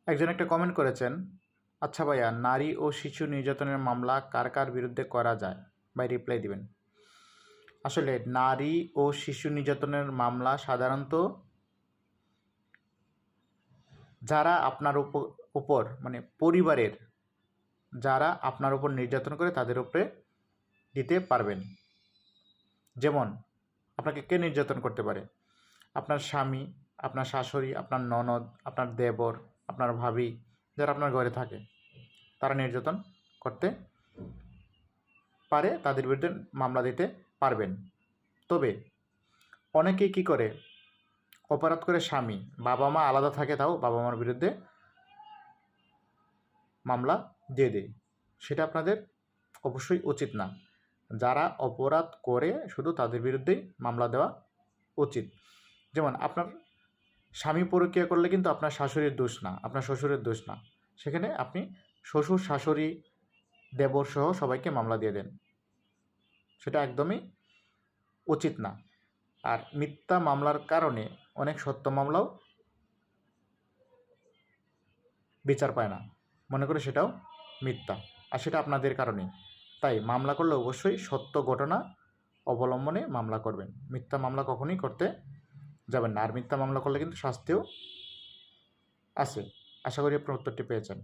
একজন একটা কমেন্ট করেছেন, আচ্ছা ভাইয়া, নারী ও শিশু নির্যাতনের মামলা কার কার বিরুদ্ধে করা যায়? ভাই রিপ্লাই দিবেন। আসলে নারী ও শিশু নির্যাতনের মামলা সাধারণত যারা আপনার উপর মানে পরিবারের যারা আপনার উপর নির্যাতন করে তাদের উপরে দিতে পারবেন। যেমন আপনাকে কে নির্যাতন করতে পারে? আপনার স্বামী, আপনার শাশুড়ি, আপনার ননদ, আপনার দেবর, আপনার ভাবি, যারা আপনার ঘরে থাকে তারা নির্যাতন করতে পারে, তাদের বিরুদ্ধে মামলা দিতে পারবেন। তবে অনেকেই কি করে, অপরাধ করে স্বামী, বাবা মা আলাদা থাকে, তাও বাবা মার বিরুদ্ধে মামলা দিয়ে দেয়। সেটা আপনাদের অবশ্যই উচিত না। যারা অপরাধ করে শুধু তাদের বিরুদ্ধেই মামলা দেওয়া উচিত। যেমন আপনার স্বামী পরকীয়া করলে কিন্তু আপনার শাশুড়ির দোষ না, আপনার শ্বশুরের দোষ না। সেখানে আপনি শ্বশুর, শাশুড়ি, দেবর সহ সবাইকে মামলা দিয়ে দেন। সেটা একদমই উচিত না। আর মিথ্যা মামলার কারণে অনেক সত্য মামলাও বিচার পায় না, মনে করে সেটাও মিথ্যা, আর সেটা আপনাদের কারণে। তাই মামলা করলে অবশ্যই সত্য ঘটনা অবলম্বনে মামলা করবেন। মিথ্যা মামলা কখনোই করতে যাবেন না। আর মিথ্যা মামলা করলে কিন্তু শাস্তিও আছে। আশা করি আপনার উত্তরটি পেয়েছেন।